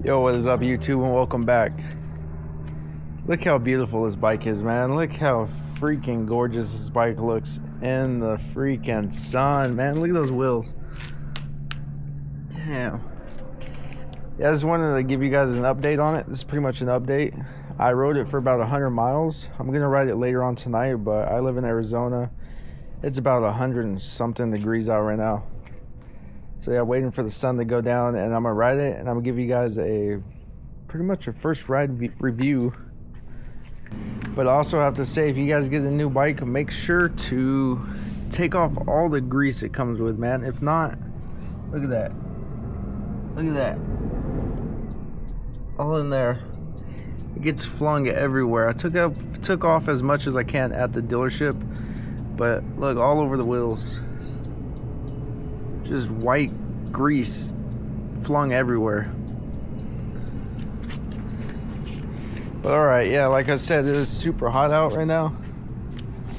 Yo, what is up YouTube, and welcome back. Look how beautiful this bike is, man. Look how freaking gorgeous this bike looks in the freaking sun, man. Look at those wheels. Damn. Yeah, I just wanted to give you guys an update on it. This is pretty much an update. I rode it for about 100 miles. I'm gonna ride it later on tonight, but I live in Arizona. It's about 100 and something degrees out right now. So yeah, waiting for the sun to go down, and I'm gonna ride it, and I'm gonna give you guys a pretty much a first ride review. But I also have to say, if you guys get a new bike, make sure to take off all the grease it comes with, man. If not, look at that. Look at that. All in there. It gets flung everywhere. I took off as much as I can at the dealership, but look, all over the wheels. Just white grease flung everywhere. But alright, yeah, like I said, it is super hot out right now,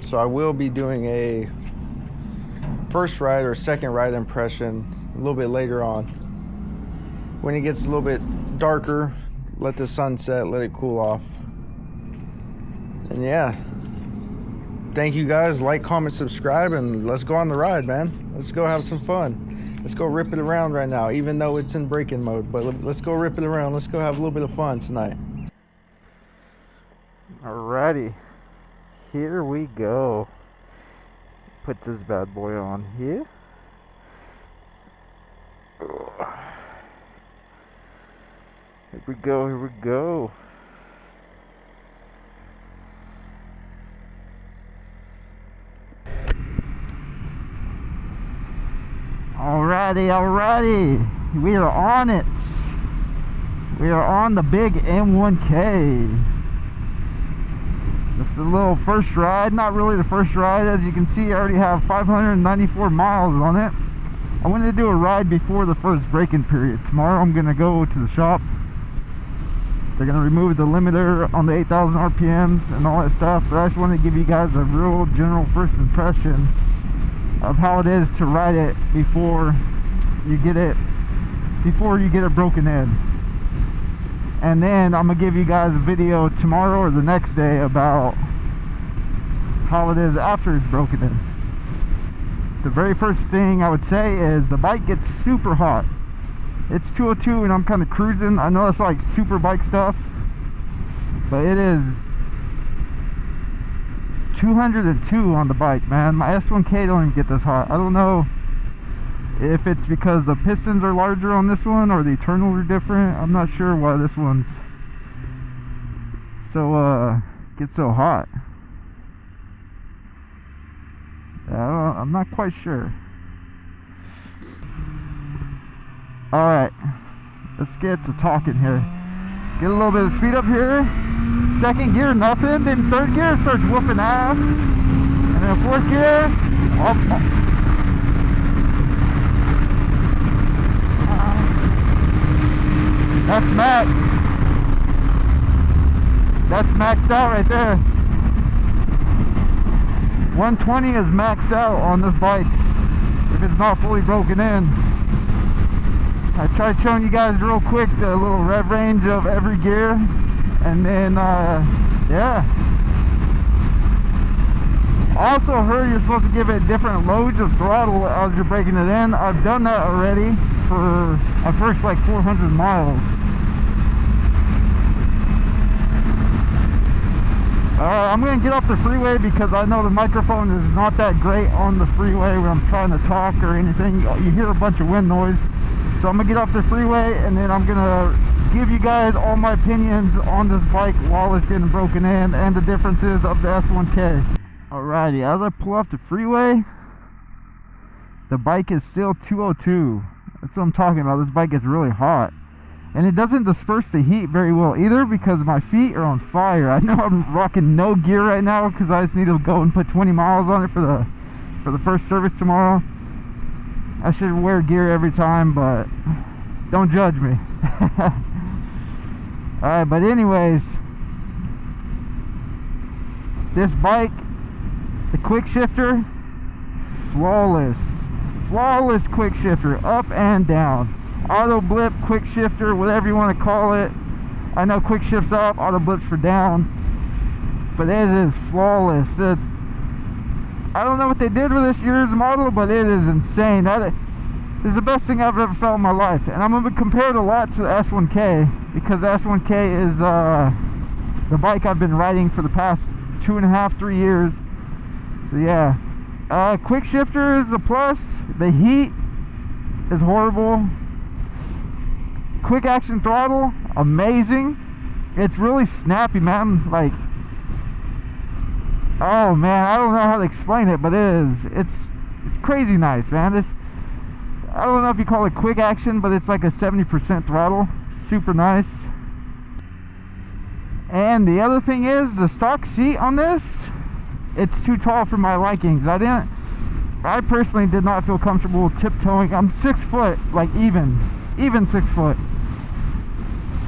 so I will be doing a first ride or second ride impression a little bit later on. When it gets a little bit darker, let the sun set, let it cool off. And yeah, thank you guys. Like, comment, subscribe, and let's go on the ride, man. Let's go have some fun. Let's go rip it around right now, even though it's in braking mode. But let's go rip it around. Let's go have a little bit of fun tonight. Alrighty, here we go. Put this bad boy on here. Here we go, here we go. Alrighty, we are on it. We are on the big M1K. This is the little first ride, not really the first ride. As you can see, I already have 594 miles on it. I wanted to do a ride before the first break-in period. Tomorrow I'm gonna go to the shop. They're gonna remove the limiter on the 8,000 RPMs and all that stuff, but I just want to give you guys a real general first impression of how it is to ride it before you get it broken in. And then I'm gonna give you guys a video tomorrow or the next day about how it is after it's broken in. The very first thing I would say is the bike gets super hot. It's 202 and I'm kind of cruising. I know that's like super bike stuff, but it is 202 on the bike, man. My S1K don't even get this hot. I don't know if it's because the pistons are larger on this one or the internals are different. I'm not sure why this one's so gets so hot. I'm not quite sure. Alright, let's get to talking here. Get a little bit of speed up here. Second gear, nothing. Then third gear, it starts whooping ass. And then fourth gear, that's max. That's maxed out right there. 120 is maxed out on this bike if it's not fully broken in. I tried showing you guys real quick the little rev range of every gear, and then yeah. I also heard you're supposed to give it different loads of throttle as you're breaking it in. I've done that already for my first like 400 miles. I'm gonna get off the freeway because I know the microphone is not that great on the freeway when I'm trying to talk or anything. You hear a bunch of wind noise. So I'm gonna get off the freeway, and then I'm gonna give you guys all my opinions on this bike while it's getting broken in and the differences of the S1K. Alrighty, as I pull off the freeway, the bike is still 202. That's what I'm talking about. This bike gets really hot. And it doesn't disperse the heat very well either because my feet are on fire. I know I'm rocking no gear right now because I just need to go and put 20 miles on it for the first service tomorrow. I should wear gear every time, but don't judge me. Alright, but anyways, this bike, the quick shifter, flawless quick shifter, up and down. auto blip, quick shifter, whatever you want to call it. I know quick shifts up, auto blips for down, but it is flawless. I don't know what they did with this year's model, but it is insane. That is the best thing I've ever felt in my life. And I'm going to compare it a lot to the S1K, because the S1K is the bike I've been riding for the past 2.5, 3 years. So yeah, quick shifter is a plus. The heat is horrible. Quick action throttle, amazing. It's really snappy, man. Like, oh man, I don't know how to explain it, but it's crazy nice, man. I don't know if you call it quick action, but it's like a 70% throttle. Super nice. And the other thing is, the stock seat on this, it's too tall for my likings. I personally did not feel comfortable tiptoeing. I'm 6 foot, like even 6 foot.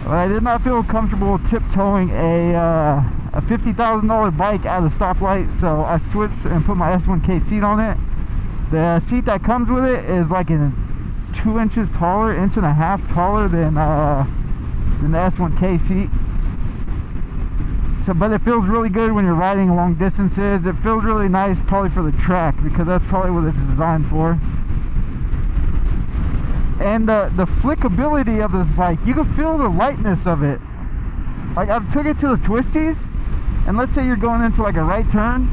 But I did not feel comfortable tiptoeing a $50,000 bike at a stoplight, so I switched and put my S1K seat on it. The seat that comes with it is like 2 inches taller, 1.5 inches taller than the S1K seat. So, but it feels really good when you're riding long distances. It feels really nice, probably for the track, because that's probably what it's designed for. And the flickability of this bike, you can feel the lightness of it. Like, I've took it to the twisties, and let's say you're going into like a right turn.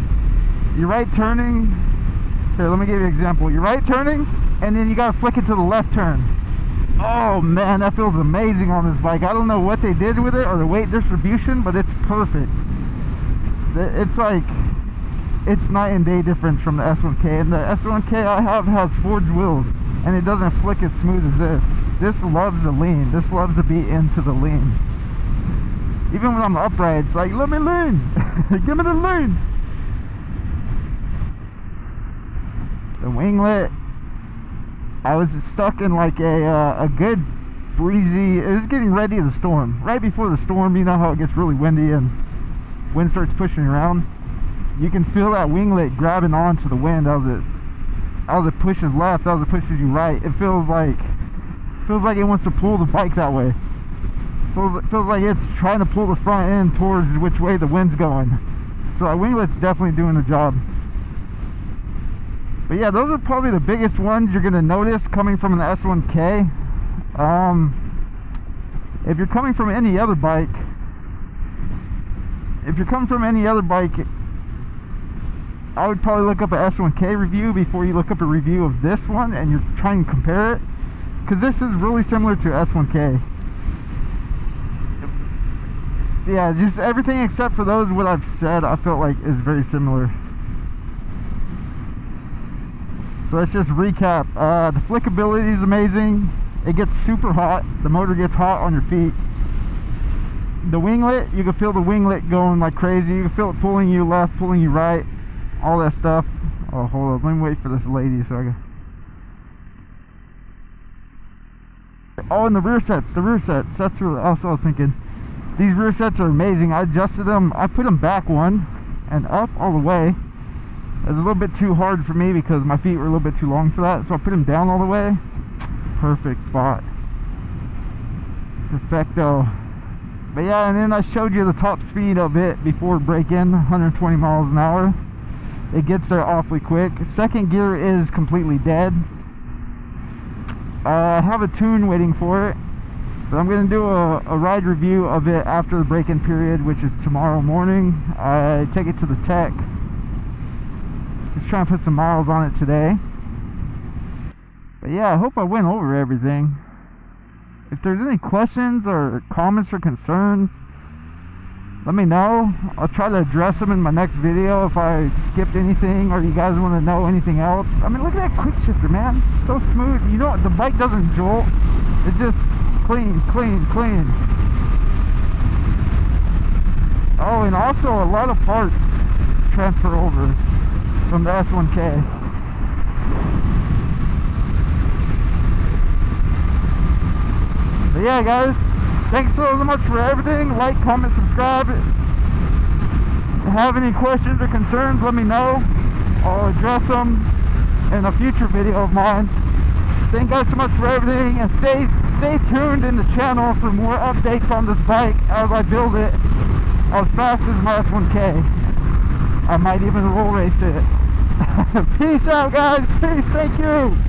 You're right turning. Here, let me give you an example. You're right turning, and then you gotta flick it to the left turn. Oh man, that feels amazing on this bike. I don't know what they did with it or the weight distribution, but it's perfect. It's like, it's night and day difference from the S1K. And the S1K I have has forged wheels, and it doesn't flick as smooth as this. This loves the lean. This loves to be into the lean. Even when I'm upright, it's like, let me lean. Give me the lean. The winglet, I was stuck in like a good breezy, it was getting ready to storm. Right before the storm, you know how it gets really windy and wind starts pushing around. You can feel that winglet grabbing onto the wind as it pushes left, as it pushes you right. It feels like it wants to pull the bike that way. Feels like it's trying to pull the front end towards which way the wind's going. So that winglet's definitely doing the job. But yeah, those are probably the biggest ones you're gonna notice coming from an S1K. If you're coming from any other bike, I would probably look up an S1K review before you look up a review of this one, and you're trying to compare it, because this is really similar to S1K. Yeah, just everything except for those what I've said, I felt like is very similar. So let's just recap. The flickability is amazing. It gets super hot. The motor gets hot on your feet. The winglet, you can feel the winglet going like crazy. You can feel it pulling you left, pulling you right, all that stuff. Oh, hold on, let me wait for this lady so I can... Oh, and the rear sets, that's what also I was thinking. These rear sets are amazing. I adjusted them, I put them back one and up all the way. It's a little bit too hard for me because my feet were a little bit too long for that, so I put them down all the way. Perfect spot. Perfecto. But yeah, and then I showed you the top speed of it before break-in, 120 miles an hour. It gets there awfully quick. Second gear is completely dead. I have a tune waiting for it, but I'm going to do a ride review of it after the break-in period, which is tomorrow morning. I take it to the tech. Just trying to put some miles on it today. But yeah, I hope I went over everything. If there's any questions or comments or concerns, let me know. I'll try to address them in my next video if I skipped anything or you guys want to know anything else. I mean, look at that quick shifter, man. So smooth. You know, the bike doesn't jolt. It's just clean, clean, clean. Oh, and also a lot of parts transfer over from the S1K. But yeah, guys, thanks so much for everything. Like, comment, subscribe. Have any questions or concerns, let me know. I'll address them in a future video of mine. Thank you guys so much for everything, and stay stay tuned in the channel for more updates on this bike as I build it as fast as last 1K. I might even roll race it. Peace out, guys. Peace. Thank you.